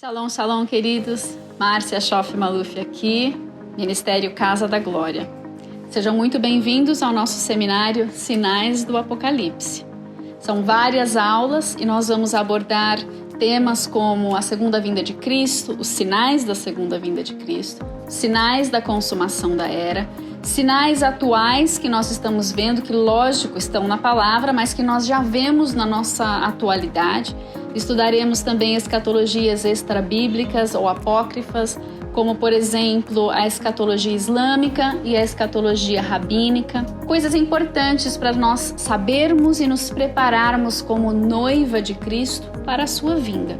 Shalom, shalom, queridos. Márcia Schoff Maluf aqui, Ministério Casa da Glória. Sejam muito bem-vindos ao nosso seminário Sinais do Apocalipse. São várias aulas e nós vamos abordar temas como a segunda vinda de Cristo, os sinais da segunda vinda de Cristo, sinais da consumação da era, sinais atuais que nós estamos vendo, que lógico estão na palavra, mas que nós já vemos na nossa atualidade. Estudaremos também escatologias extrabíblicas ou apócrifas, como por exemplo a escatologia islâmica e a escatologia rabínica. Coisas importantes para nós sabermos e nos prepararmos como noiva de Cristo para a sua vinda.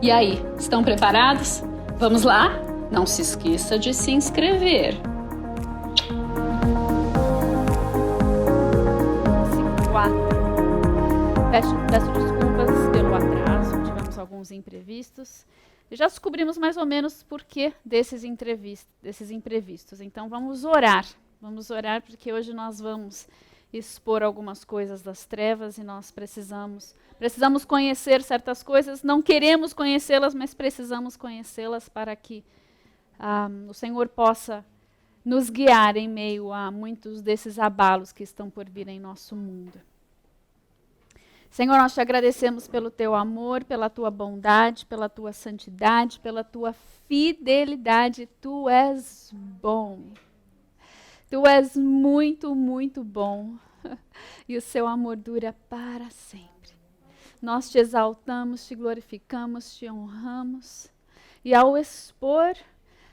E aí, estão preparados? Vamos lá? Não se esqueça de se inscrever. Peço desculpas pelo atraso, tivemos alguns imprevistos. Já descobrimos mais ou menos por que desses imprevistos. Então vamos orar porque hoje nós vamos expor algumas coisas das trevas e nós precisamos conhecer certas coisas. Não queremos conhecê-las, mas precisamos conhecê-las para que o Senhor possa nos guiar em meio a muitos desses abalos que estão por vir em nosso mundo. Senhor, nós te agradecemos pelo teu amor, pela tua bondade, pela tua santidade, pela tua fidelidade. Tu és bom. Tu és muito, muito bom. E o seu amor dura para sempre. Nós te exaltamos, te glorificamos, te honramos. E ao expor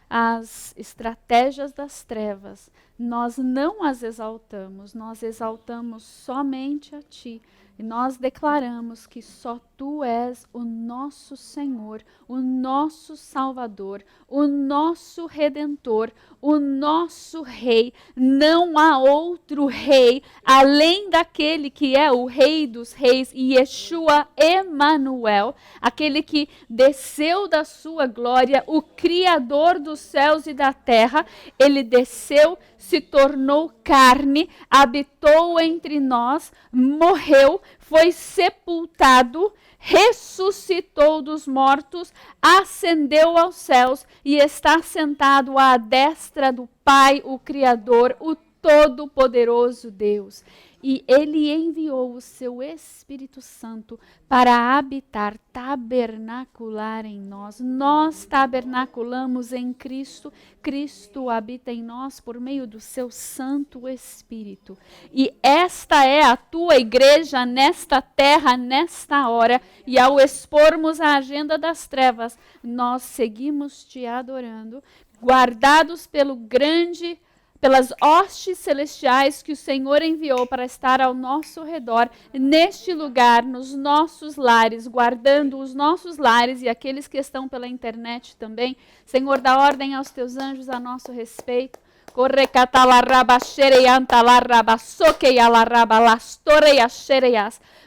as estratégias das trevas, nós não as exaltamos, nós exaltamos somente a ti. E nós declaramos que só tu és o nosso Senhor, o nosso Salvador, o nosso Redentor, o nosso Rei. Não há outro Rei além daquele que é o Rei dos Reis, Yeshua Emanuel, aquele que desceu da sua glória, o Criador dos céus e da terra. Ele desceu, se tornou carne, habitou entre nós, morreu, foi sepultado, ressuscitou dos mortos, ascendeu aos céus e está sentado à destra do Pai, o Criador, o Todo-Poderoso Deus. E Ele enviou o seu Espírito Santo para habitar, tabernacular em nós. Nós tabernaculamos em Cristo, Cristo habita em nós por meio do seu Santo Espírito. E esta é a tua igreja nesta terra, nesta hora. E ao expormos a agenda das trevas, nós seguimos te adorando, guardados pelas hostes celestiais que o Senhor enviou para estar ao nosso redor, neste lugar, nos nossos lares, guardando os nossos lares e aqueles que estão pela internet também. Senhor, dá ordem aos teus anjos a nosso respeito.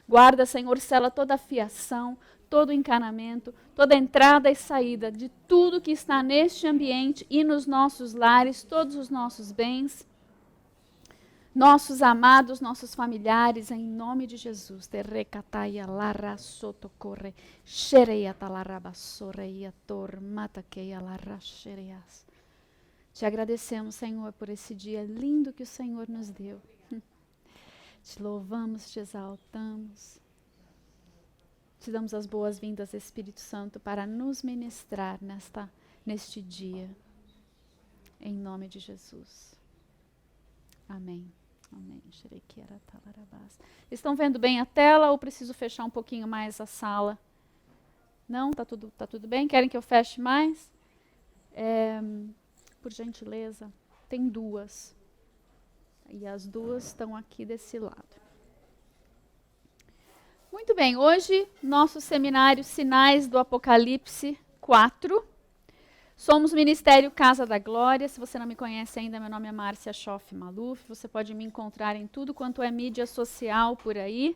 Guarda, Senhor, sela toda a fiação, todo o encanamento, toda a entrada e saída de tudo que está neste ambiente e nos nossos lares, todos os nossos bens, nossos amados, nossos familiares, em nome de Jesus. Te agradecemos, Senhor, por esse dia lindo que o Senhor nos deu. Te louvamos, te exaltamos. Te damos as boas-vindas, Espírito Santo, para nos ministrar neste dia. Em nome de Jesus. Amém. Amém. Estão vendo bem a tela ou preciso fechar um pouquinho mais a sala? Não? Tá tudo bem? Querem que eu feche mais? Por gentileza. Tem duas. E as duas estão aqui desse lado. Muito bem, hoje nosso seminário Sinais do Apocalipse 4. Somos Ministério Casa da Glória. Se você não me conhece ainda, meu nome é Márcia Schoff Maluf. Você pode me encontrar em tudo quanto é mídia social por aí.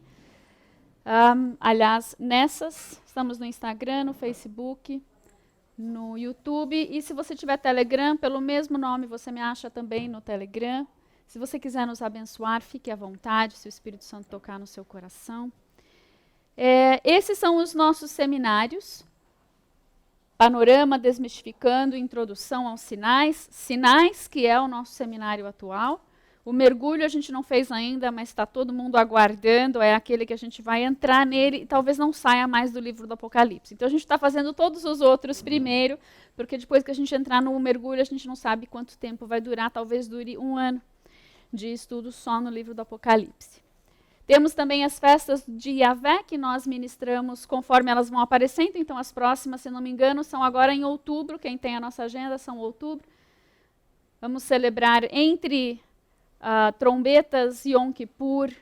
Aliás, estamos no Instagram, no Facebook, no YouTube. E se você tiver Telegram, pelo mesmo nome, você me acha também no Telegram. Se você quiser nos abençoar, fique à vontade, se o Espírito Santo tocar no seu coração. Esses são os nossos seminários. panorama, desmistificando, introdução aos sinais. Sinais, que é o nosso seminário atual. O mergulho a gente não fez ainda, mas está todo mundo aguardando. É aquele que a gente vai entrar nele e talvez não saia mais do livro do Apocalipse. Então a gente está fazendo todos os outros primeiro, porque depois que a gente entrar no mergulho, a gente não sabe quanto tempo vai durar. Talvez dure 1 ano de estudo só no livro do Apocalipse. Temos também as festas de Yahvé, que nós ministramos conforme elas vão aparecendo. Então, as próximas, se não me engano, são agora em outubro. Quem tem a nossa agenda são outubro. Vamos celebrar entre trombetas, Yom Kippur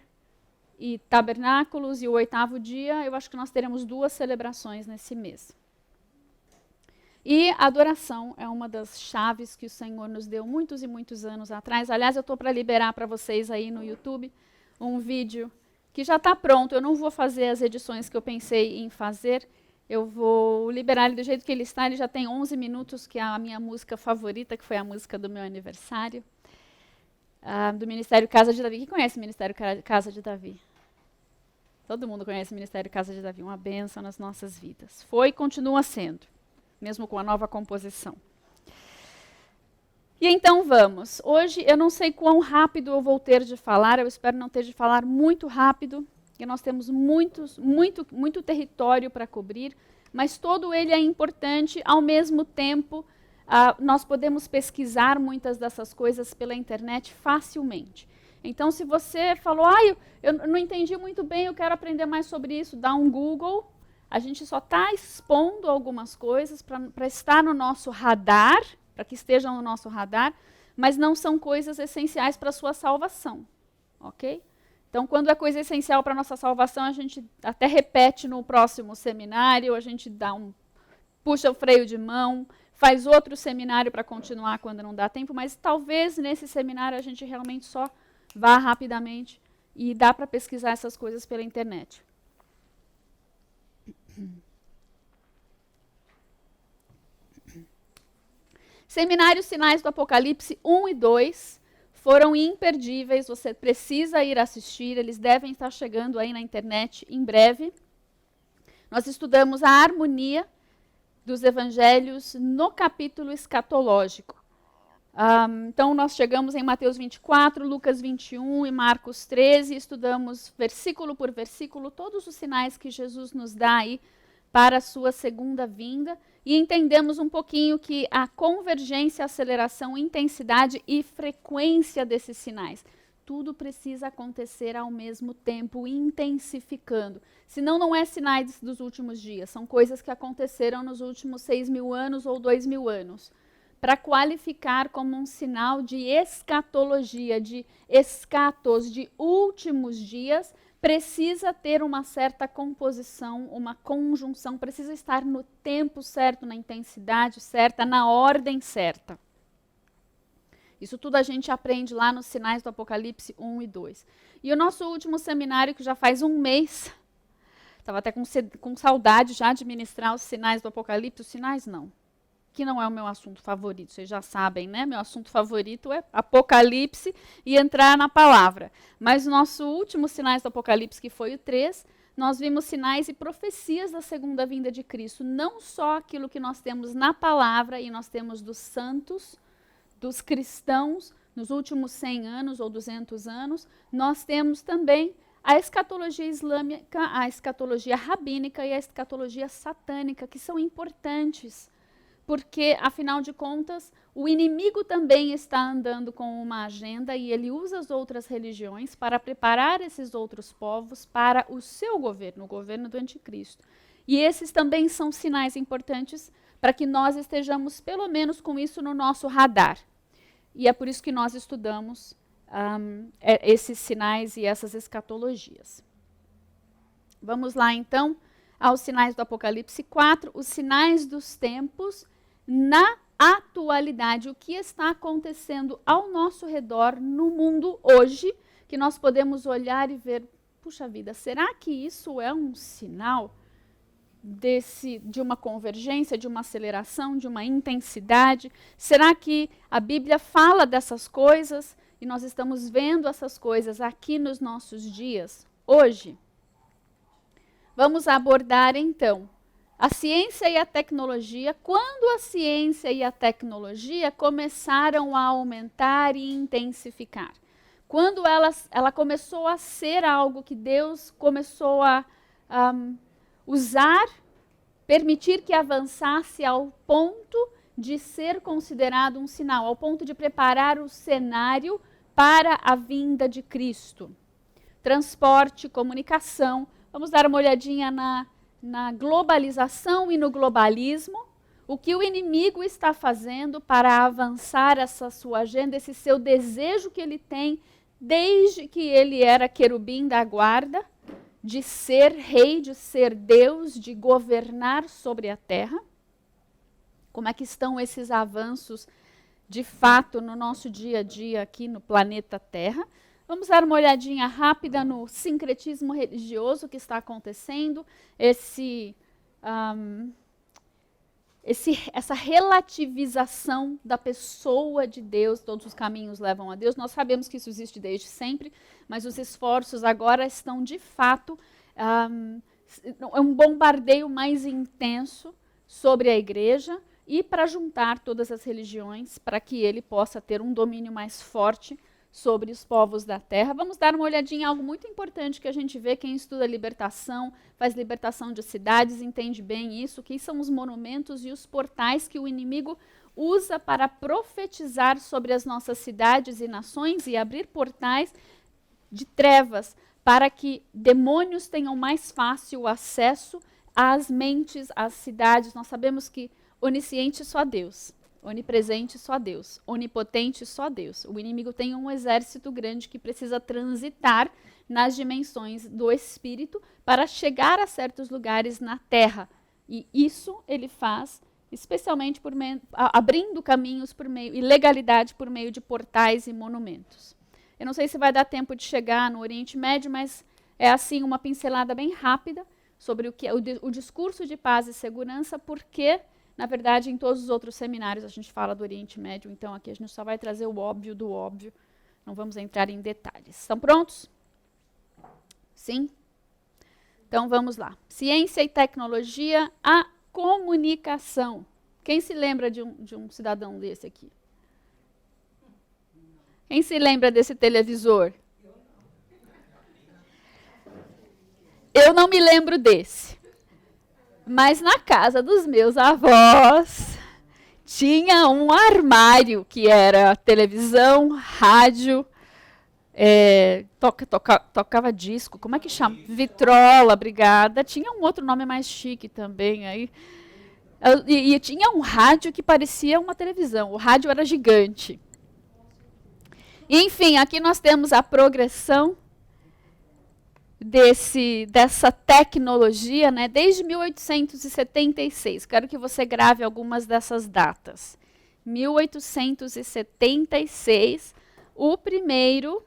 e tabernáculos e o 8º dia. Eu acho que nós teremos 2 celebrações nesse mês. E a adoração é uma das chaves que o Senhor nos deu muitos e muitos anos atrás. Aliás, eu estou para liberar para vocês aí no YouTube um vídeo que já está pronto. Eu não vou fazer as edições que eu pensei em fazer. Eu vou liberar ele do jeito que ele está. Ele já tem 11 minutos, que é a minha música favorita, que foi a música do meu aniversário. Do Ministério Casa de Davi. Quem conhece o Ministério Casa de Davi? Todo mundo conhece o Ministério Casa de Davi. Uma bênção nas nossas vidas. Foi e continua sendo, mesmo com a nova composição. E então vamos. Hoje eu não sei quão rápido eu vou ter de falar, eu espero não ter de falar muito rápido, porque nós temos muito território para cobrir, mas todo ele é importante. Ao mesmo tempo, nós podemos pesquisar muitas dessas coisas pela internet facilmente. Então, se você falou, eu não entendi muito bem, eu quero aprender mais sobre isso, dá um Google. A gente só está expondo algumas coisas para estar no nosso radar, para que estejam no nosso radar, mas não são coisas essenciais para a sua salvação, ok? Então, quando é coisa essencial para a nossa salvação, a gente até repete no próximo seminário, a gente puxa o freio de mão, faz outro seminário para continuar quando não dá tempo, mas talvez nesse seminário a gente realmente só vá rapidamente e dá para pesquisar essas coisas pela internet. Seminário Sinais do Apocalipse 1 e 2 foram imperdíveis, você precisa ir assistir, eles devem estar chegando aí na internet em breve. Nós estudamos a harmonia dos evangelhos no capítulo escatológico. Então, nós chegamos em Mateus 24, Lucas 21 e Marcos 13, estudamos versículo por versículo todos os sinais que Jesus nos dá aí para a sua segunda vinda, e entendemos um pouquinho que a convergência, aceleração, intensidade e frequência desses sinais, tudo precisa acontecer ao mesmo tempo, intensificando. Senão não é sinais dos últimos dias, são coisas que aconteceram nos últimos 6.000 anos ou 2.000 anos. Para qualificar como um sinal de escatologia, de escatos, de últimos dias, precisa ter uma certa composição, uma conjunção, precisa estar no tempo certo, na intensidade certa, na ordem certa. Isso tudo a gente aprende lá nos Sinais do Apocalipse 1 e 2. E o nosso último seminário, que já faz um mês, estava até com saudade já de ministrar os Sinais do Apocalipse. Os sinais não, que não é o meu assunto favorito, vocês já sabem, né? Meu assunto favorito é Apocalipse e entrar na palavra. Mas o nosso último Sinais do Apocalipse, que foi o 3, nós vimos sinais e profecias da segunda vinda de Cristo. Não só aquilo que nós temos na palavra e nós temos dos santos, dos cristãos, nos últimos 100 anos ou 200 anos, nós temos também a escatologia islâmica, a escatologia rabínica e a escatologia satânica, que são importantes, porque, afinal de contas, o inimigo também está andando com uma agenda e ele usa as outras religiões para preparar esses outros povos para o seu governo, o governo do anticristo. E esses também são sinais importantes para que nós estejamos, pelo menos, com isso no nosso radar. E é por isso que nós estudamos esses sinais e essas escatologias. Vamos lá, então, aos sinais do Apocalipse 4, os sinais dos tempos na atualidade, o que está acontecendo ao nosso redor no mundo hoje, que nós podemos olhar e ver, puxa vida, será que isso é um sinal de uma convergência, de uma aceleração, de uma intensidade? Será que a Bíblia fala dessas coisas e nós estamos vendo essas coisas aqui nos nossos dias, hoje? Vamos abordar, então, A ciência e a tecnologia, quando a ciência e a tecnologia começaram a aumentar e intensificar. Quando ela começou a ser algo que Deus começou a usar, permitir que avançasse ao ponto de ser considerado um sinal, ao ponto de preparar o cenário para a vinda de Cristo. Transporte, comunicação. Vamos dar uma olhadinha na globalização e no globalismo. O que o inimigo está fazendo para avançar essa sua agenda, esse seu desejo que ele tem desde que ele era querubim da guarda, de ser rei, de ser Deus, de governar sobre a terra. Como é que estão esses avanços, de fato, no nosso dia a dia aqui no planeta Terra? Vamos dar uma olhadinha rápida no sincretismo religioso que está acontecendo, essa relativização da pessoa de Deus, todos os caminhos levam a Deus. Nós sabemos que isso existe desde sempre, mas os esforços agora estão, de fato, um bombardeio mais intenso sobre a igreja e para juntar todas as religiões, para que ele possa ter um domínio mais forte sobre os povos da terra. Vamos dar uma olhadinha em algo muito importante que a gente vê, quem estuda libertação, faz libertação de cidades, entende bem isso, que são os monumentos e os portais que o inimigo usa para profetizar sobre as nossas cidades e nações e abrir portais de trevas para que demônios tenham mais fácil acesso às mentes, às cidades. Nós sabemos que onisciente só Deus. Onipresente só Deus, onipotente só Deus. O inimigo tem um exército grande que precisa transitar nas dimensões do espírito para chegar a certos lugares na terra. E isso ele faz especialmente abrindo caminhos por meio e legalidade por meio de portais e monumentos. Eu não sei se vai dar tempo de chegar no Oriente Médio, mas é assim uma pincelada bem rápida sobre o que é o discurso de paz e segurança, porque na verdade, em todos os outros seminários a gente fala do Oriente Médio, então aqui a gente só vai trazer o óbvio do óbvio. Não vamos entrar em detalhes. Estão prontos? Sim? Então vamos lá. Ciência e tecnologia, a comunicação. Quem se lembra de um cidadão desse aqui? Quem se lembra desse televisor? Eu não me lembro desse. Mas na casa dos meus avós tinha um armário que era televisão, rádio, tocava disco, como é que chama? Vitrola, obrigada. Tinha um outro nome mais chique também aí. E tinha um rádio que parecia uma televisão. O rádio era gigante. Enfim, aqui nós temos a progressão dessa tecnologia, né, desde 1876. Quero que você grave algumas dessas datas. 1876, o primeiro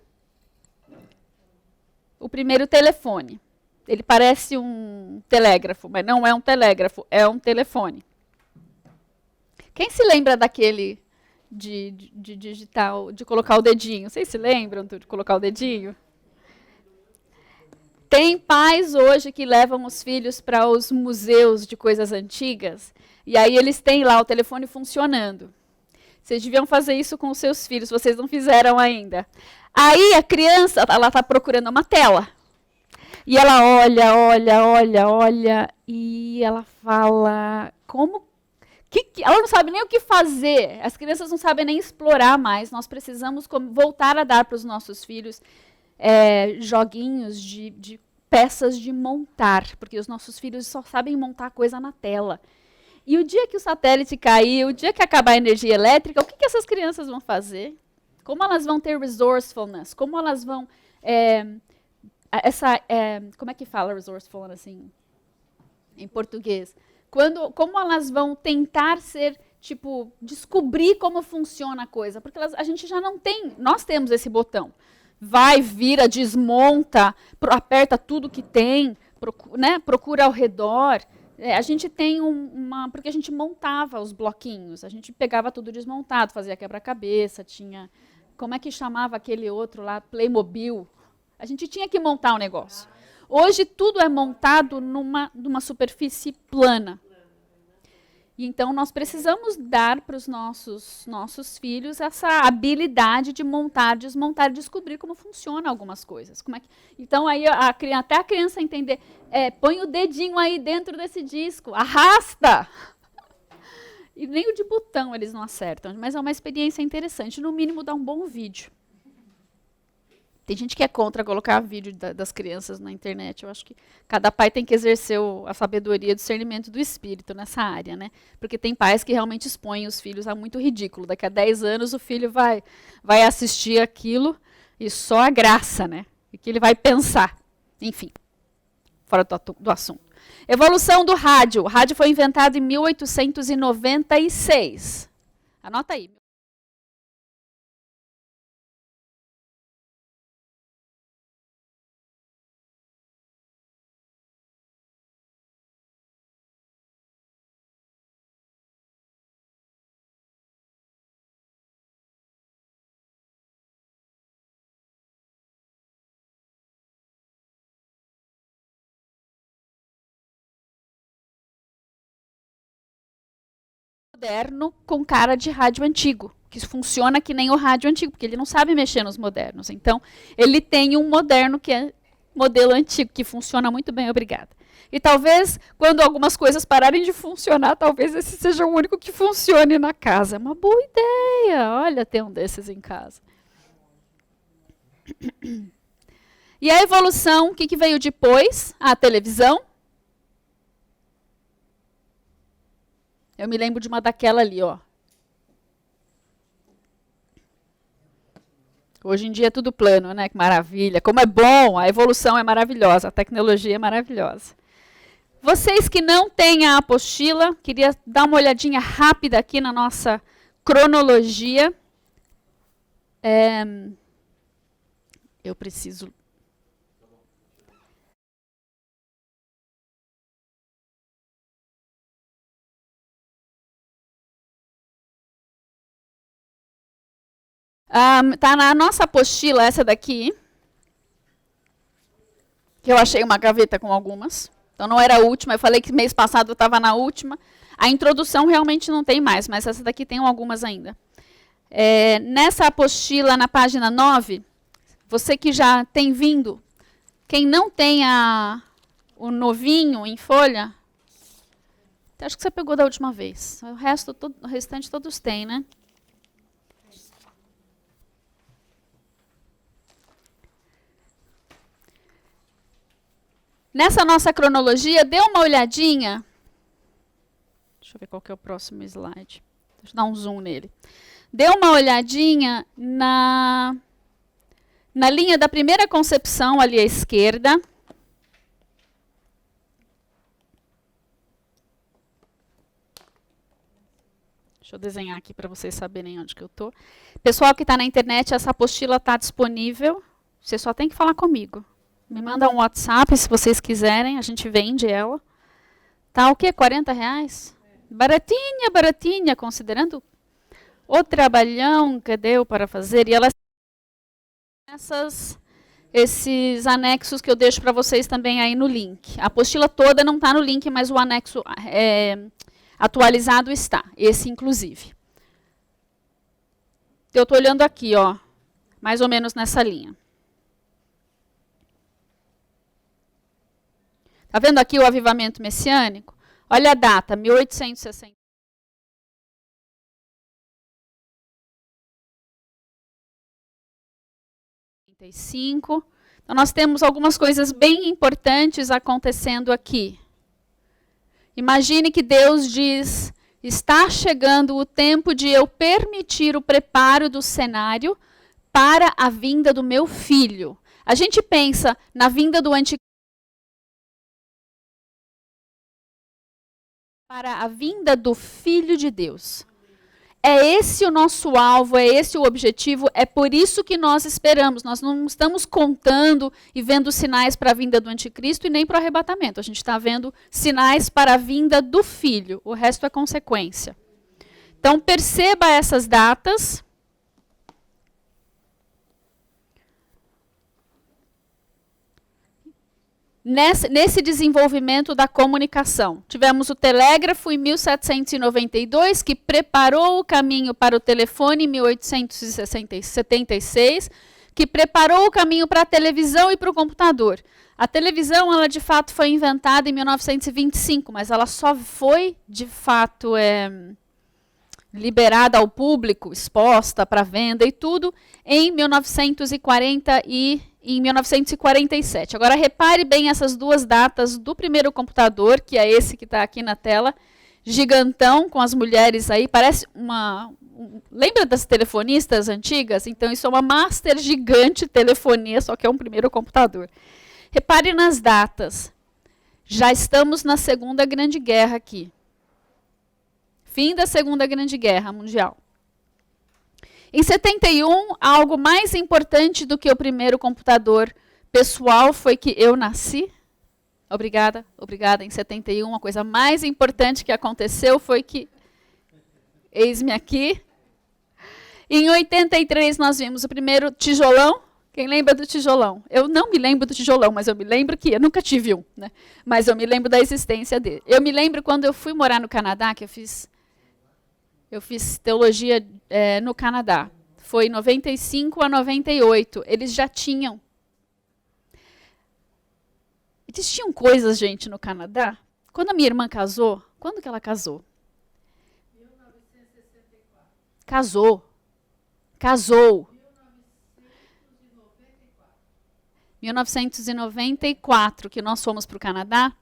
telefone. Ele parece um telégrafo, mas não é um telégrafo, é um telefone. Quem se lembra daquele de digital, de colocar o dedinho? Vocês se lembram de colocar o dedinho? Tem pais hoje que levam os filhos para os museus de coisas antigas, e aí eles têm lá o telefone funcionando. Vocês deviam fazer isso com os seus filhos, vocês não fizeram ainda. Aí a criança, ela está procurando uma tela. E ela olha, e ela fala, ela não sabe nem o que fazer. As crianças não sabem nem explorar mais. Nós precisamos voltar a dar para os nossos filhos joguinhos de peças de montar, porque os nossos filhos só sabem montar coisa na tela. E o dia que o satélite cair, o dia que acabar a energia elétrica, o que essas crianças vão fazer? Como elas vão ter resourcefulness? Como elas vão... como é que fala resourcefulness assim, em português? Como elas vão tentar descobrir como funciona a coisa? Porque a gente já não tem... Nós temos esse botão. Vai, vira, desmonta, aperta tudo que tem, procura ao redor. A gente tem porque a gente montava os bloquinhos, a gente pegava tudo desmontado, fazia quebra-cabeça, tinha... Como é que chamava aquele outro lá? Playmobil. A gente tinha que montar um negócio. Hoje tudo é montado numa superfície plana. E então nós precisamos dar para os nossos filhos essa habilidade de montar, desmontar, descobrir como funciona algumas coisas. Então aí até a criança entender, põe o dedinho aí dentro desse disco, arrasta! E nem o de botão eles não acertam, mas é uma experiência interessante, no mínimo dá um bom vídeo. Tem gente que é contra colocar vídeo das crianças na internet. Eu acho que cada pai tem que exercer a sabedoria e o discernimento do espírito nessa área, né? Porque tem pais que realmente expõem os filhos a muito ridículo. Daqui a 10 anos o filho vai assistir aquilo e só a graça, né? E que ele vai pensar. Enfim, fora do assunto. Evolução do rádio. O rádio foi inventado em 1896. Anota aí. Moderno com cara de rádio antigo, que funciona que nem o rádio antigo, porque ele não sabe mexer nos modernos. Então, ele tem um moderno que é modelo antigo, que funciona muito bem, obrigada. E talvez, quando algumas coisas pararem de funcionar, talvez esse seja o único que funcione na casa. É uma boa ideia, olha, ter um desses em casa. E a evolução, o que veio depois? A televisão. Eu me lembro de uma daquela ali, ó. Hoje em dia é tudo plano, né? Que maravilha. Como é bom, a evolução é maravilhosa, a tecnologia é maravilhosa. Vocês que não têm a apostila, queria dar uma olhadinha rápida aqui na nossa cronologia. Eu preciso... Tá na nossa apostila, essa daqui, que eu achei uma gaveta com algumas. Então não era a última, eu falei que mês passado estava na última. A introdução realmente não tem mais, mas essa daqui tem algumas ainda. Nessa apostila, na página 9, você que já tem vindo, quem não tem o novinho em folha, acho que você pegou da última vez. O restante todos têm, né? Nessa nossa cronologia, dê uma olhadinha. Deixa eu ver qual que é o próximo slide. Deixa eu dar um zoom nele. Dê uma olhadinha na linha da primeira concepção, ali à esquerda. Deixa eu desenhar aqui para vocês saberem onde que eu estou. Pessoal que está na internet, essa apostila está disponível. Você só tem que falar comigo. Me manda um WhatsApp se vocês quiserem, a gente vende ela. Tá o quê? R$40? Baratinha, baratinha, considerando o trabalhão que deu para fazer. E elas esses anexos que eu deixo para vocês também aí no link. A apostila toda não está no link, mas o anexo atualizado está. Esse, inclusive. Eu estou olhando aqui, ó, mais ou menos nessa linha. Está vendo aqui o avivamento messiânico? Olha a data, 1860. Então, nós temos algumas coisas bem importantes acontecendo aqui. Imagine que Deus diz, está chegando o tempo de eu permitir o preparo do cenário para a vinda do meu filho. A gente pensa na vinda do anticristo, para a vinda do Filho de Deus. É esse o nosso alvo, é esse o objetivo, é por isso que nós esperamos. Nós não estamos contando e vendo sinais para a vinda do anticristo e nem para o arrebatamento. A gente está vendo sinais para a vinda do Filho, o resto é consequência. Então perceba essas datas. nesse desenvolvimento da comunicação. Tivemos o telégrafo em 1792, que preparou o caminho para o telefone em 1876, que preparou o caminho para a televisão e para o computador. A televisão, ela de fato foi inventada em 1925, mas ela só foi de fato liberada ao público, exposta para venda e tudo, em 1940 e em 1947. Agora repare bem essas duas datas do primeiro computador, que é esse que está aqui na tela, gigantão, com as mulheres aí, parece lembra das telefonistas antigas? Então isso é uma master gigante telefonia, só que é um primeiro computador. Repare nas datas. Já estamos na Segunda Grande Guerra aqui. Fim da Segunda Grande Guerra Mundial. Em 71, algo mais importante do que o primeiro computador pessoal foi que eu nasci. Obrigada. Em 71, a coisa mais importante que aconteceu foi que, eis-me aqui. Em 83, nós vimos o primeiro tijolão. Quem lembra do tijolão? Eu não me lembro do tijolão, mas eu me lembro que eu nunca tive um, né? Mas eu me lembro da existência dele. Eu me lembro quando eu fui morar no Canadá, que eu fiz teologia no Canadá. Foi 95 a 98. Eles já tinham. Eles tinham coisas, gente, no Canadá. Quando a minha irmã casou, quando que ela casou? 1964. Casou. 1994, que nós fomos para o Canadá,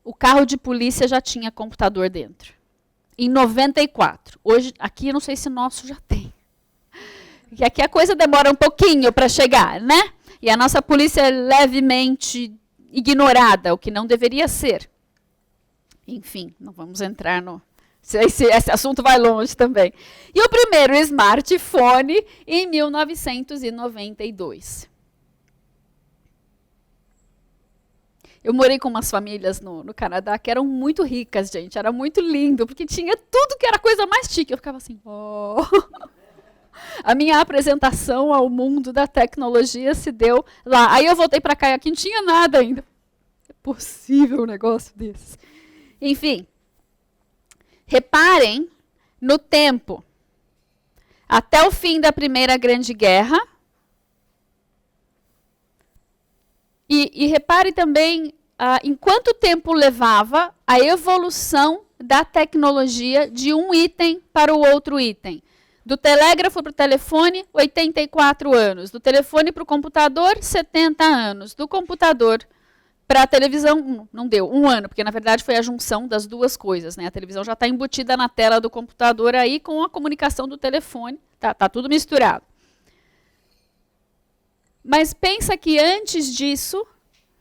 o carro de polícia já tinha computador dentro. Em 94. Hoje, aqui, eu não sei se nosso já tem. E aqui a coisa demora um pouquinho para chegar, né? E a nossa polícia é levemente ignorada, o que não deveria ser. Enfim, não vamos entrar no... Esse assunto vai longe também. E o primeiro smartphone em 1992. Eu morei com umas famílias no Canadá que eram muito ricas, gente. Era muito lindo, porque tinha tudo que era coisa mais chique. Eu ficava assim, oh. A minha apresentação ao mundo da tecnologia se deu lá. Aí eu voltei para cá e aqui não tinha nada ainda. É possível um negócio desse? Enfim, reparem no tempo. Até o fim da Primeira Grande Guerra. E repare também em quanto tempo levava a evolução da tecnologia de um item para o outro item. Do telégrafo para o telefone, 84 anos. Do telefone para o computador, 70 anos. Do computador para a televisão, não deu, 1 ano, porque na verdade foi a junção das duas coisas, né? A televisão já está embutida na tela do computador aí com a comunicação do telefone. Tá tudo misturado. Mas pensa que antes disso,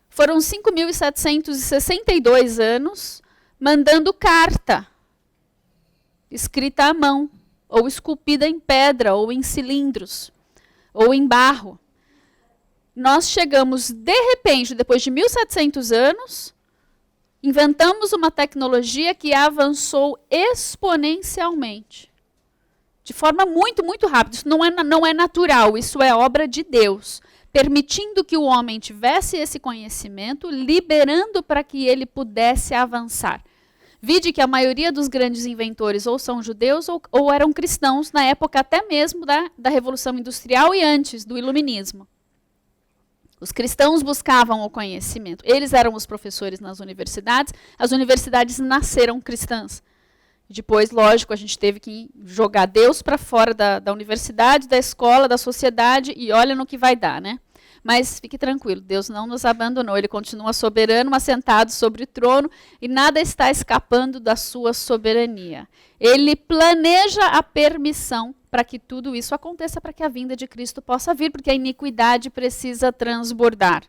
foram 5.762 anos mandando carta, escrita à mão, ou esculpida em pedra, ou em cilindros, ou em barro. Nós chegamos, de repente, depois de 1.700 anos, inventamos uma tecnologia que avançou exponencialmente. De forma muito, muito rápida. Isso não é natural, isso é obra de Deus. Permitindo que o homem tivesse esse conhecimento, liberando para que ele pudesse avançar. Vide que a maioria dos grandes inventores ou são judeus ou eram cristãos, na época até mesmo da Revolução Industrial e antes do Iluminismo. Os cristãos buscavam o conhecimento. Eles eram os professores nas universidades. As universidades nasceram cristãs. Depois, lógico, a gente teve que jogar Deus para fora da universidade, da escola, da sociedade, e olha no que vai dar, né? Mas fique tranquilo, Deus não nos abandonou, Ele continua soberano, assentado sobre o trono, e nada está escapando da sua soberania. Ele planeja a permissão para que tudo isso aconteça, para que a vinda de Cristo possa vir, porque a iniquidade precisa transbordar.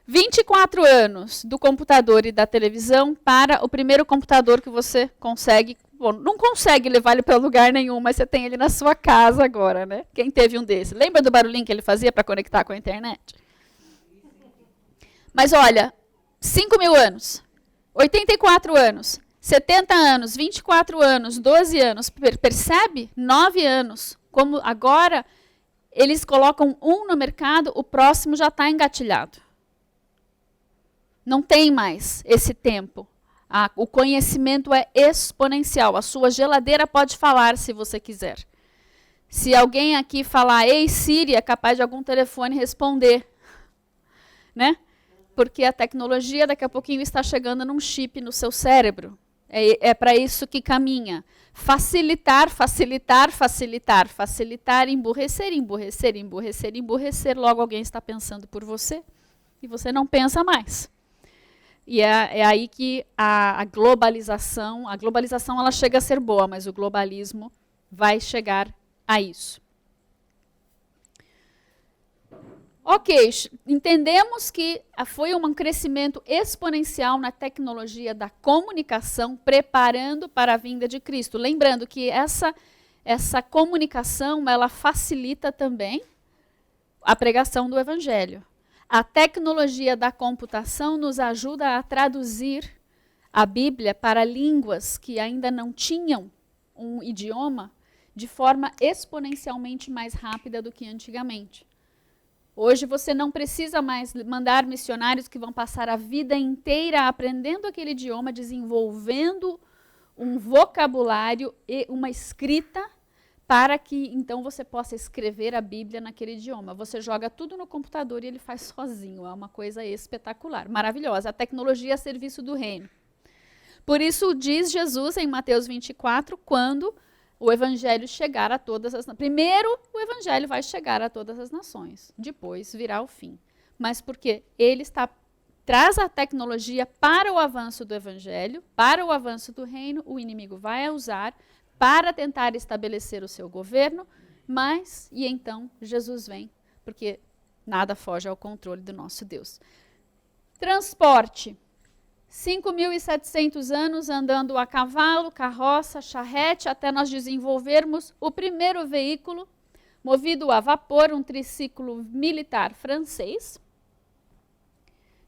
24 anos do computador e da televisão para o primeiro computador que você consegue. Bom, não consegue levar ele para lugar nenhum, mas você tem ele na sua casa agora, né? Quem teve um desse? Lembra do barulhinho que ele fazia para conectar com a internet? Mas olha, 5.000 anos, 84 anos, 70 anos, 24 anos, 12 anos, percebe? 9 anos. Como agora eles colocam um no mercado, o próximo já está engatilhado. Não tem mais esse tempo. O conhecimento é exponencial. A sua geladeira pode falar se você quiser. Se alguém aqui falar, ei Siri, é capaz de algum telefone responder. Né? Porque a tecnologia daqui a pouquinho está chegando num chip no seu cérebro. É para isso que caminha. Facilitar, facilitar, facilitar, facilitar, emburrecer, emburrecer, emburrecer, emburrecer. Logo alguém está pensando por você e você não pensa mais. E é aí que a globalização ela chega a ser boa, mas o globalismo vai chegar a isso. Ok, entendemos que foi um crescimento exponencial na tecnologia da comunicação, preparando para a vinda de Cristo. Lembrando que essa comunicação, ela facilita também a pregação do Evangelho. A tecnologia da computação nos ajuda a traduzir a Bíblia para línguas que ainda não tinham um idioma de forma exponencialmente mais rápida do que antigamente. Hoje você não precisa mais mandar missionários que vão passar a vida inteira aprendendo aquele idioma, desenvolvendo um vocabulário e uma escrita para que então você possa escrever a Bíblia naquele idioma. Você joga tudo no computador e ele faz sozinho. É uma coisa espetacular, maravilhosa. A tecnologia a serviço do reino. Por isso diz Jesus em Mateus 24, quando o evangelho chegar a todas as nações. Primeiro, o evangelho vai chegar a todas as nações. Depois virá o fim. Mas porque ele traz a tecnologia para o avanço do evangelho, para o avanço do reino, o inimigo vai a usar para tentar estabelecer o seu governo, e então Jesus vem, porque nada foge ao controle do nosso Deus. Transporte. 5.700 anos andando a cavalo, carroça, charrete, até nós desenvolvermos o primeiro veículo movido a vapor, um triciclo militar francês,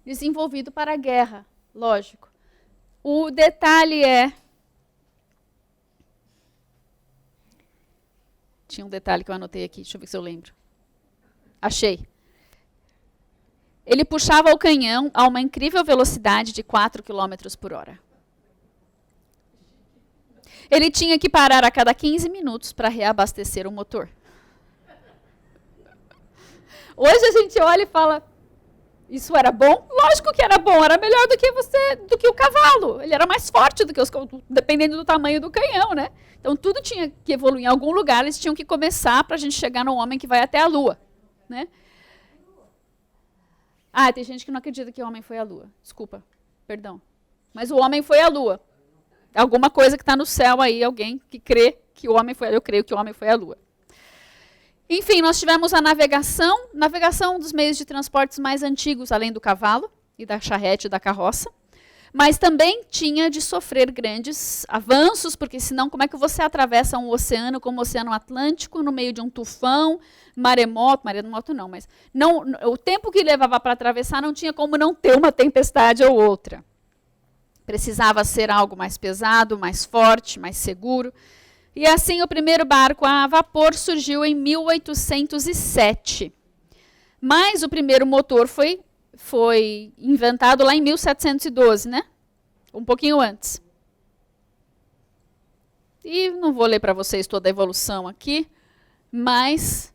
desenvolvido para a guerra, lógico. O detalhe é... Tinha um detalhe que eu anotei aqui, deixa eu ver se eu lembro. Achei. Ele puxava o canhão a uma incrível velocidade de 4 km por hora. Ele tinha que parar a cada 15 minutos para reabastecer o motor. Hoje a gente olha e fala, isso era bom? Lógico que era bom, era melhor do que o cavalo. Ele era mais forte do que dependendo do tamanho do canhão, né? Então tudo tinha que evoluir. Em algum lugar eles tinham que começar para a gente chegar no homem que vai até a Lua, né? Ah, tem gente que não acredita que o homem foi à Lua. Desculpa, perdão. Mas o homem foi à Lua. Alguma coisa que está no céu aí, alguém que crê que o homem foi à Lua. Eu creio que o homem foi à Lua. Enfim, nós tivemos a navegação. Navegação dos meios de transportes mais antigos, além do cavalo e da charrete e da carroça. Mas também tinha de sofrer grandes avanços, porque senão como é que você atravessa um oceano como o Oceano Atlântico no meio de um tufão, maremoto não, mas o tempo que levava para atravessar não tinha como não ter uma tempestade ou outra. Precisava ser algo mais pesado, mais forte, mais seguro. E assim o primeiro barco a vapor surgiu em 1807. Mas o primeiro motor foi inventado lá em 1712, né? Um pouquinho antes. E não vou ler para vocês toda a evolução aqui, mas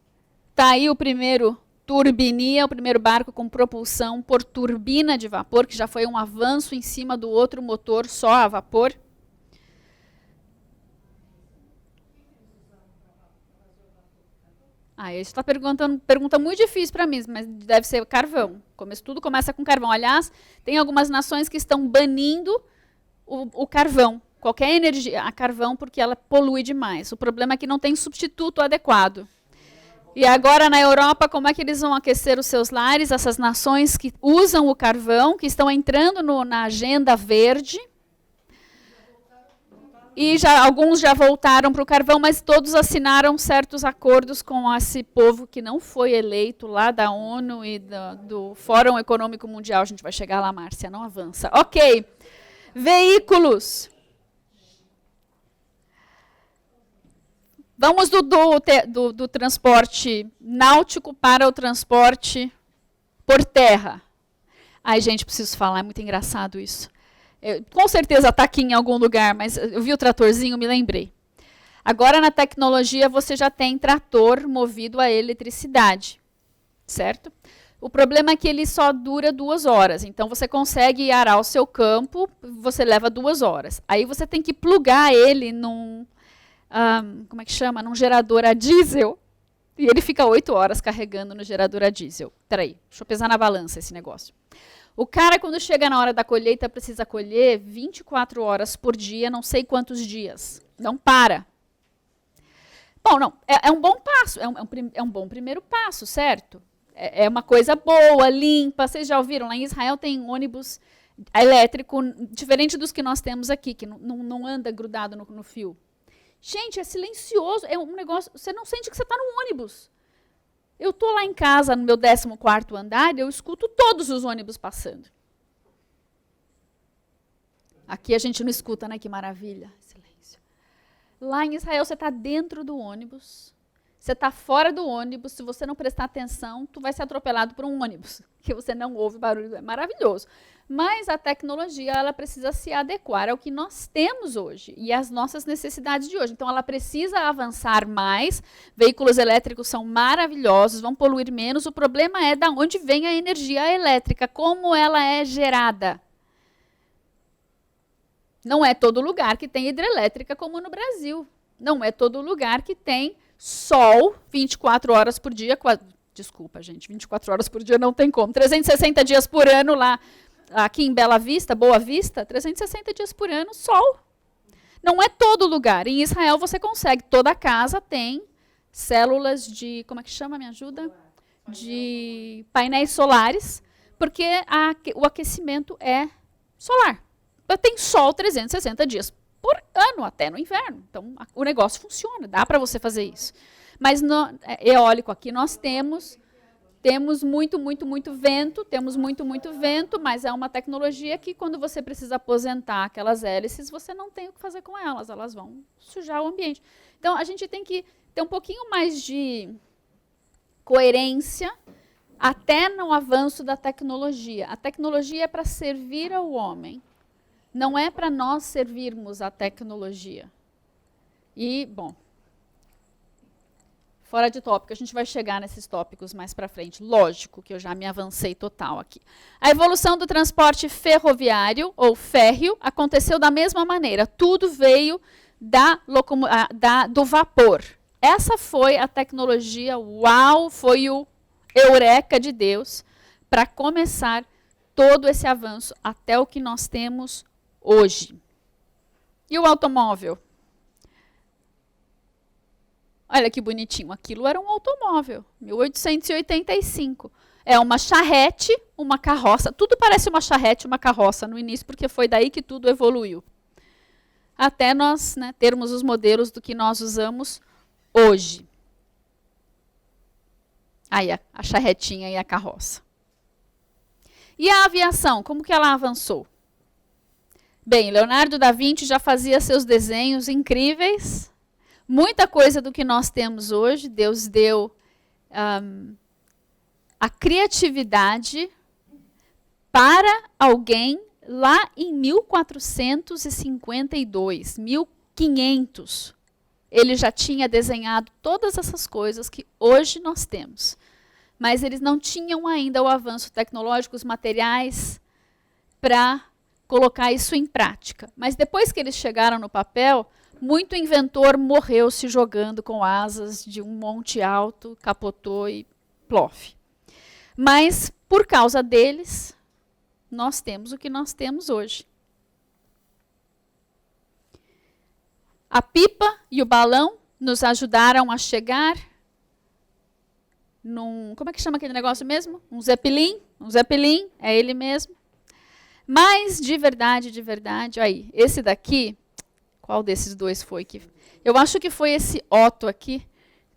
está aí o primeiro turbinia, o primeiro barco com propulsão por turbina de vapor, que já foi um avanço em cima do outro motor só a vapor. Isso está pergunta muito difícil para mim, mas deve ser carvão. Tudo começa com carvão. Aliás, tem algumas nações que estão banindo o carvão, qualquer energia a carvão, porque ela polui demais. O problema é que não tem substituto adequado. E agora na Europa, como é que eles vão aquecer os seus lares? Essas nações que usam o carvão, que estão entrando na agenda verde. E alguns já voltaram para o carvão, mas todos assinaram certos acordos com esse povo que não foi eleito lá da ONU e do Fórum Econômico Mundial. A gente vai chegar lá, Márcia, não avança. Ok. Veículos. Vamos do transporte náutico para o transporte por terra. Ai, gente, preciso falar, é muito engraçado isso. Com certeza está aqui em algum lugar, mas eu vi o tratorzinho, me lembrei. Agora, na tecnologia, você já tem trator movido a eletricidade, certo? O problema é que ele só dura 2 horas. Então, você consegue arar o seu campo, você leva 2 horas. Aí, você tem que plugar ele num, como é que chama? Num gerador a diesel. E ele fica 8 horas carregando no gerador a diesel. Peraí, deixa eu pesar na balança esse negócio. O cara, quando chega na hora da colheita, precisa colher 24 horas por dia, não sei quantos dias. Não para. Bom, não, é um bom passo, é um bom primeiro passo, certo? É uma coisa boa, limpa. Vocês já ouviram? Lá em Israel tem ônibus elétrico, diferente dos que nós temos aqui, que não anda grudado no fio. Gente, é silencioso, é um negócio, você não sente que você está no ônibus. Eu estou lá em casa, no meu 14º andar, e eu escuto todos os ônibus passando. Aqui a gente não escuta, né? Que maravilha. Silêncio. Lá em Israel, você está dentro do ônibus, você está fora do ônibus, se você não prestar atenção, tu vai ser atropelado por um ônibus, que você não ouve barulho, é maravilhoso. Mas a tecnologia, ela precisa se adequar ao que nós temos hoje e às nossas necessidades de hoje. Então, ela precisa avançar mais, veículos elétricos são maravilhosos, vão poluir menos, o problema é de onde vem a energia elétrica, como ela é gerada. Não é todo lugar que tem hidrelétrica como no Brasil. Não é todo lugar que tem sol 24 horas por dia. Desculpa, gente, 24 horas por dia não tem como. 360 dias por ano lá, aqui em Bela Vista, Boa Vista, 360 dias por ano, sol. Não é todo lugar. Em Israel você consegue. Toda casa tem células de, como é que chama, me ajuda? De painéis solares, porque o aquecimento é solar. Tem sol 360 dias por ano, até no inverno. Então, o negócio funciona, dá para você fazer isso. Mas no eólico aqui nós temos muito vento, mas é uma tecnologia que quando você precisa aposentar aquelas hélices, você não tem o que fazer com elas, elas vão sujar o ambiente. Então, a gente tem que ter um pouquinho mais de coerência até no avanço da tecnologia. A tecnologia é para servir ao homem. Não é para nós servirmos a tecnologia. E, bom, fora de tópico, a gente vai chegar nesses tópicos mais para frente. Lógico que eu já me avancei total aqui. A evolução do transporte ferroviário, ou férreo, aconteceu da mesma maneira. Tudo veio do vapor. Essa foi a tecnologia, uau, foi o eureka de Deus para começar todo esse avanço até o que nós temos hoje. E o automóvel? Olha que bonitinho, aquilo era um automóvel, 1885. É uma charrete, uma carroça, tudo parece uma charrete, uma carroça no início, porque foi daí que tudo evoluiu. Até nós, né, termos os modelos do que nós usamos hoje. Aí a charretinha e a carroça. E a aviação, como que ela avançou? Bem, Leonardo da Vinci já fazia seus desenhos incríveis. Muita coisa do que nós temos hoje, Deus deu a criatividade para alguém lá em 1452, 1500. Ele já tinha desenhado todas essas coisas que hoje nós temos. Mas eles não tinham ainda o avanço tecnológico, os materiais para colocar isso em prática. Mas depois que eles chegaram no papel, muito inventor morreu se jogando com asas de um monte alto, capotou e plof. Mas, por causa deles, nós temos o que nós temos hoje. A pipa e o balão nos ajudaram a chegar num... Como é que chama aquele negócio mesmo? Um Zeppelin? Um Zeppelin, é ele mesmo. Mas, de verdade, aí, esse daqui, qual desses dois foi que... Eu acho que foi esse Otto aqui,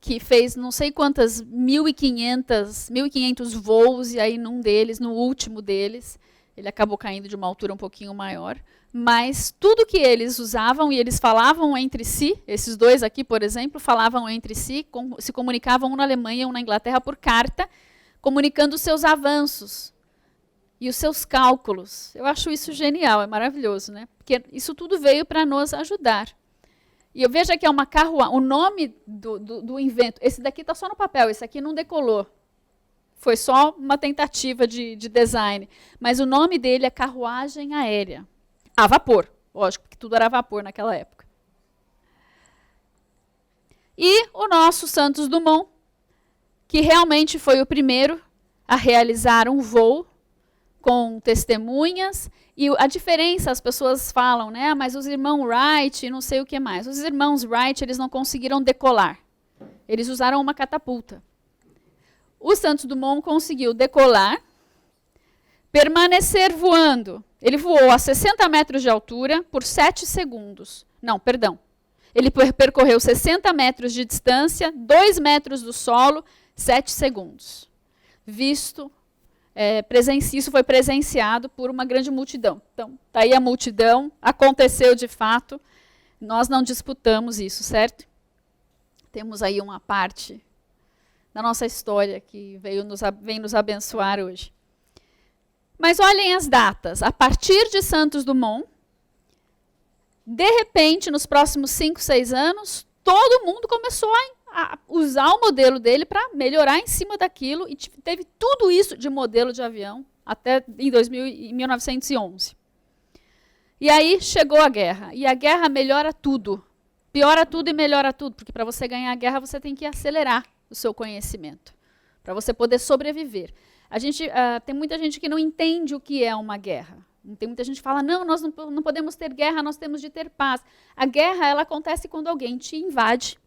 que fez não sei quantas 1.500 voos, e aí num deles, no último deles, ele acabou caindo de uma altura um pouquinho maior. Mas tudo que eles usavam e eles falavam entre si, esses dois aqui, por exemplo, falavam entre si, se comunicavam um na Alemanha, um na Inglaterra por carta, comunicando seus avanços. e os seus cálculos. Eu acho isso genial, é maravilhoso, né? Porque isso tudo veio para nos ajudar. E eu vejo que é uma carruagem, o nome do invento, esse daqui está só no papel, esse aqui não decolou. Foi só uma tentativa de design. Mas o nome dele é carruagem aérea. A vapor, lógico, porque tudo era a vapor naquela época. E o nosso Santos Dumont, que realmente foi o primeiro a realizar um voo com testemunhas. E a diferença, as pessoas falam, né? Mas os irmãos Wright, não sei o que mais. Os irmãos Wright, eles não conseguiram decolar. Eles usaram uma catapulta. O Santos Dumont conseguiu decolar, permanecer voando. Ele voou a 60 metros de altura por 7 segundos. Não, perdão. Ele percorreu 60 metros de distância, 2 metros do solo, 7 segundos. Isso foi presenciado por uma grande multidão. Então, está aí a multidão, aconteceu de fato, nós não disputamos isso, certo? Temos aí uma parte da nossa história que vem nos abençoar hoje. Mas olhem as datas. A partir de Santos Dumont, de repente, nos próximos 5, 6 anos, todo mundo começou a usar o modelo dele para melhorar em cima daquilo, e teve tudo isso de modelo de avião até em 1911. E aí chegou a guerra, e a guerra melhora tudo. Piora tudo e melhora tudo, porque para você ganhar a guerra você tem que acelerar o seu conhecimento, para você poder sobreviver. Tem muita gente que não entende o que é uma guerra. Tem muita gente que fala, não, nós não podemos ter guerra, nós temos de ter paz. A guerra, ela acontece quando alguém te invade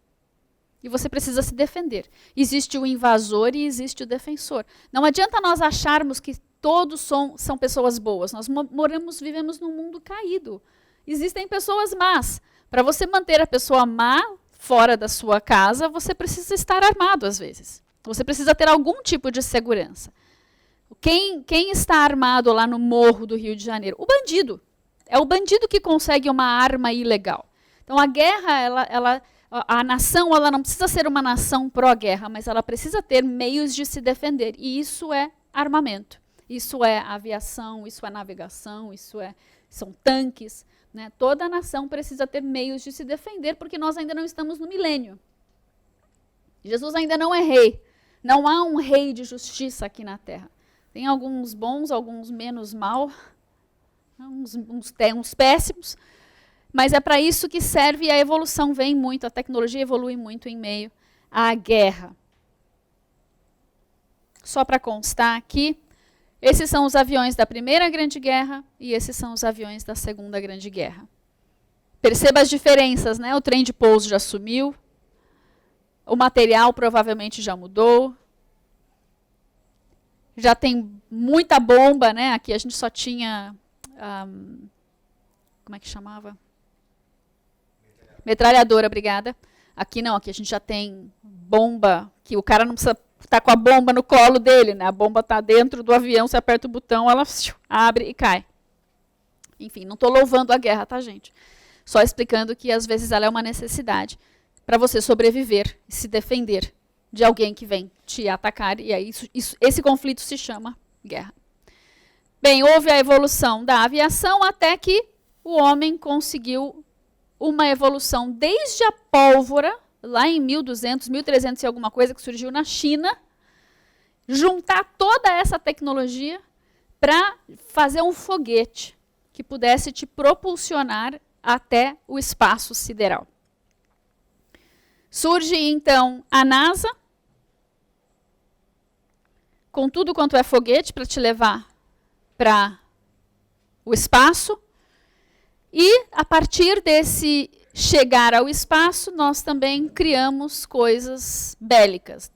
e você precisa se defender. Existe o invasor e existe o defensor. Não adianta nós acharmos que todos são pessoas boas. Nós vivemos num mundo caído. Existem pessoas más. Para você manter a pessoa má fora da sua casa, você precisa estar armado às vezes. Você precisa ter algum tipo de segurança. Quem está armado lá no morro do Rio de Janeiro? O bandido. É o bandido que consegue uma arma ilegal. Então a guerra, a nação, ela não precisa ser uma nação pró-guerra, mas ela precisa ter meios de se defender. E isso é armamento. Isso é aviação, isso é navegação, são tanques. Né? Toda nação precisa ter meios de se defender, porque nós ainda não estamos no milênio. Jesus ainda não é rei. Não há um rei de justiça aqui na Terra. Tem alguns bons, alguns menos mal, uns péssimos, mas é para isso que serve, e a evolução vem muito, a tecnologia evolui muito em meio à guerra. Só para constar aqui, esses são os aviões da Primeira Grande Guerra e esses são os aviões da Segunda Grande Guerra. Perceba as diferenças, né? O trem de pouso já sumiu, o material provavelmente já mudou, já tem muita bomba, né? Aqui a gente só tinha, como é que chamava? Metralhadora, obrigada. Aqui não, aqui a gente já tem bomba, que o cara não precisa estar com a bomba no colo dele, né? A bomba está dentro do avião, você aperta o botão, ela abre e cai. Enfim, não estou louvando a guerra, tá, gente? Só explicando que às vezes ela é uma necessidade para você sobreviver e se defender de alguém que vem te atacar, e aí esse conflito se chama guerra. Bem, houve a evolução da aviação até que o homem conseguiu uma evolução desde a pólvora, lá em 1200, 1300 e alguma coisa, que surgiu na China, juntar toda essa tecnologia para fazer um foguete que pudesse te propulsionar até o espaço sideral. Surge, então, a NASA, com tudo quanto é foguete para te levar para o espaço. E, a partir desse chegar ao espaço, nós também criamos coisas bélicas.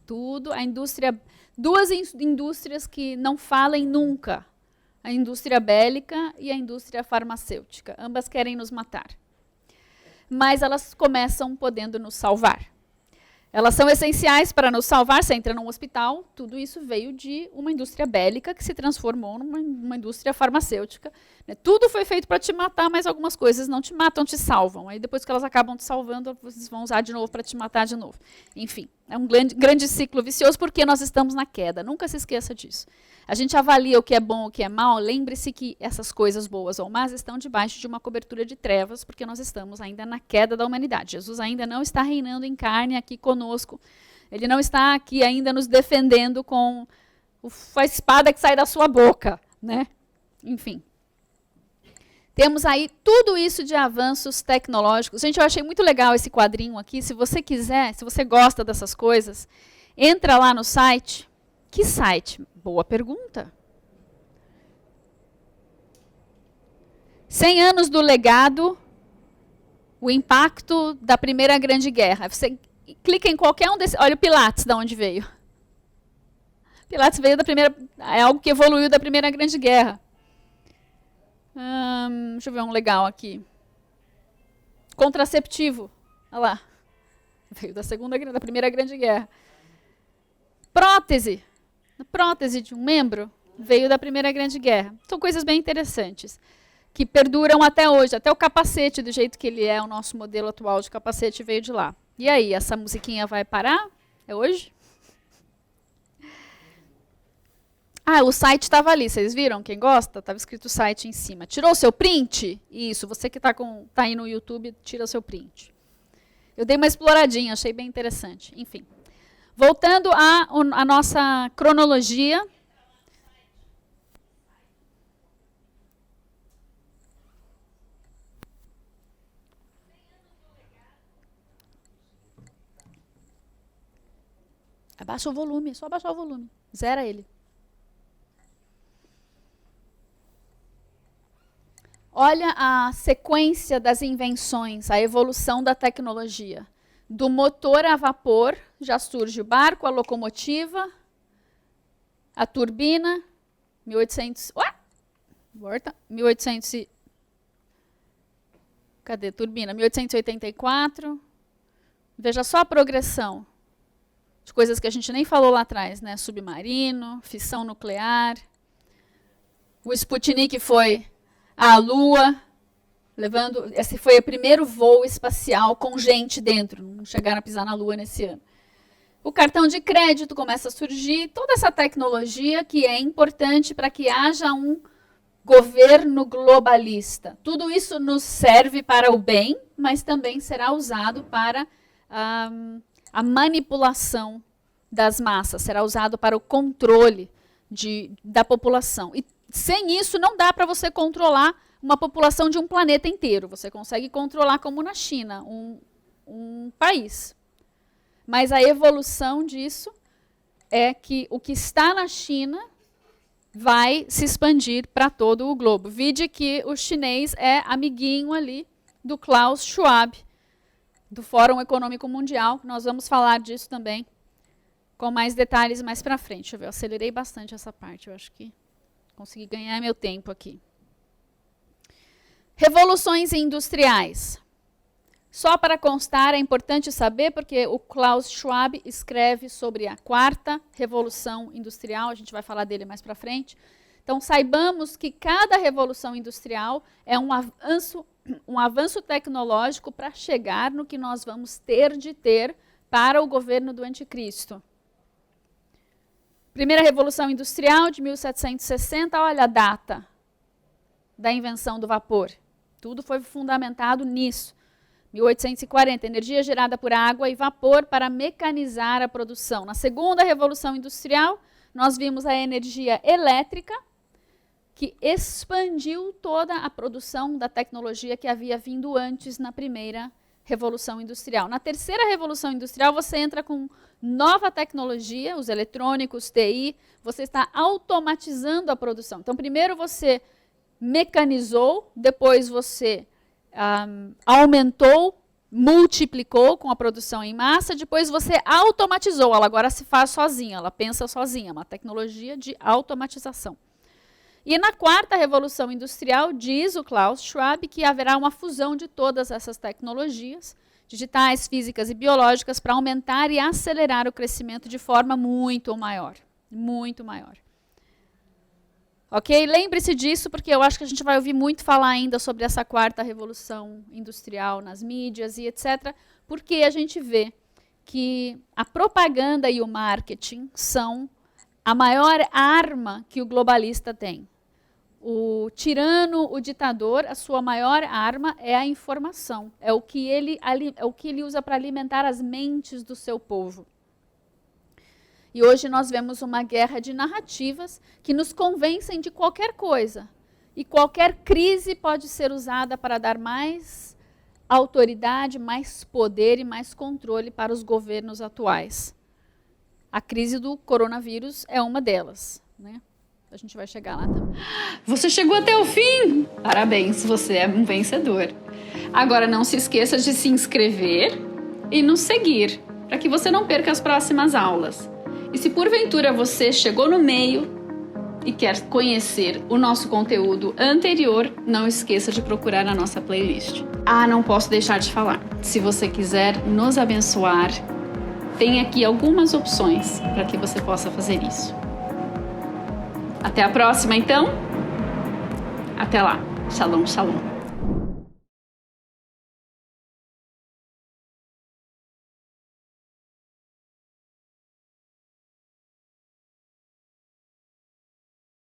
Duas indústrias que não falem nunca. A indústria bélica e a indústria farmacêutica. Ambas querem nos matar. Mas elas começam podendo nos salvar. Elas são essenciais para nos salvar. Você entra num hospital, tudo isso veio de uma indústria bélica que se transformou numa indústria farmacêutica. Tudo foi feito para te matar, mas algumas coisas não te matam, te salvam. Aí depois que elas acabam te salvando, vocês vão usar de novo para te matar de novo. Enfim, é um grande ciclo vicioso porque nós estamos na queda. Nunca se esqueça disso. A gente avalia o que é bom, o que é mal. Lembre-se que essas coisas boas ou más estão debaixo de uma cobertura de trevas, porque nós estamos ainda na queda da humanidade. Jesus ainda não está reinando em carne aqui conosco. Ele não está aqui ainda nos defendendo com a espada que sai da sua boca, né? Enfim. Temos aí tudo isso de avanços tecnológicos. Gente, eu achei muito legal esse quadrinho aqui. Se você quiser, se você gosta dessas coisas, entra lá no site. Que site? Boa pergunta. 100 anos do legado, o impacto da Primeira Grande Guerra. Você clica em qualquer um desses. Olha o Pilates, de onde veio. Pilates veio da primeira. É algo que evoluiu da Primeira Grande Guerra. Deixa eu ver um legal aqui. Contraceptivo. Olha lá. Veio da Primeira Grande Guerra. Prótese. A prótese de um membro veio da Primeira Grande Guerra. São coisas bem interessantes, que perduram até hoje. Até o capacete, do jeito que ele é, o nosso modelo atual de capacete veio de lá. E aí, essa musiquinha vai parar? É hoje? Ah, o site estava ali, vocês viram? Quem gosta? Estava escrito o site em cima. Tirou o seu print? Isso, você que está aí no YouTube, tira o seu print. Eu dei uma exploradinha, achei bem interessante. Enfim. Voltando à nossa cronologia. Abaixa o volume, é só abaixar o volume. Zera ele. Olha a sequência das invenções, a evolução da tecnologia. Do motor a vapor, já surge o barco, a locomotiva, a turbina, 1800, cadê turbina? 1884. Veja só a progressão de coisas que a gente nem falou lá atrás, né? Submarino, fissão nuclear. O Sputnik foi à Lua, esse foi o primeiro voo espacial com gente dentro, não chegaram a pisar na Lua nesse ano. O cartão de crédito começa a surgir, toda essa tecnologia que é importante para que haja um governo globalista. Tudo isso nos serve para o bem, mas também será usado para a manipulação das massas, será usado para o controle da população. E sem isso não dá para você controlar uma população de um planeta inteiro. Você consegue controlar, como na China, um país. Mas a evolução disso é que o que está na China vai se expandir para todo o globo. Vide que o chinês é amiguinho ali do Klaus Schwab, do Fórum Econômico Mundial. Nós vamos falar disso também com mais detalhes mais para frente. Eu acelerei bastante essa parte, eu acho que consegui ganhar meu tempo aqui. Revoluções industriais. Só para constar, é importante saber, porque o Klaus Schwab escreve sobre a quarta revolução industrial, a gente vai falar dele mais para frente. Então, saibamos que cada revolução industrial é um avanço tecnológico para chegar no que nós vamos ter de ter para o governo do anticristo. Primeira revolução industrial de 1760, olha a data da invenção do vapor. Tudo foi fundamentado nisso. 1840, energia gerada por água e vapor para mecanizar a produção. Na segunda revolução industrial, nós vimos a energia elétrica, que expandiu toda a produção da tecnologia que havia vindo antes na primeira revolução industrial. Na terceira revolução industrial, você entra com nova tecnologia, os eletrônicos, TI, você está automatizando a produção. Então, primeiro você mecanizou, depois você aumentou, multiplicou com a produção em massa, depois você automatizou, ela agora se faz sozinha, ela pensa sozinha, uma tecnologia de automatização. E na quarta revolução industrial, diz o Klaus Schwab, que haverá uma fusão de todas essas tecnologias, digitais, físicas e biológicas, para aumentar e acelerar o crescimento de forma muito maior. Muito maior. Ok? Lembre-se disso, porque eu acho que a gente vai ouvir muito falar ainda sobre essa quarta revolução industrial nas mídias e etc., porque a gente vê que a propaganda e o marketing são a maior arma que o globalista tem. O tirano, o ditador, a sua maior arma é a informação. É o que ele usa para alimentar as mentes do seu povo. E hoje nós vemos uma guerra de narrativas que nos convencem de qualquer coisa. E qualquer crise pode ser usada para dar mais autoridade, mais poder e mais controle para os governos atuais. A crise do coronavírus é uma delas, né? A gente vai chegar lá também. Você chegou até o fim! Parabéns, você é um vencedor. Agora não se esqueça de se inscrever e nos seguir, para que você não perca as próximas aulas. E se porventura você chegou no meio e quer conhecer o nosso conteúdo anterior, não esqueça de procurar a nossa playlist. Ah, não posso deixar de falar. Se você quiser nos abençoar, tem aqui algumas opções para que você possa fazer isso. Até a próxima, então. Até lá. Shalom, shalom.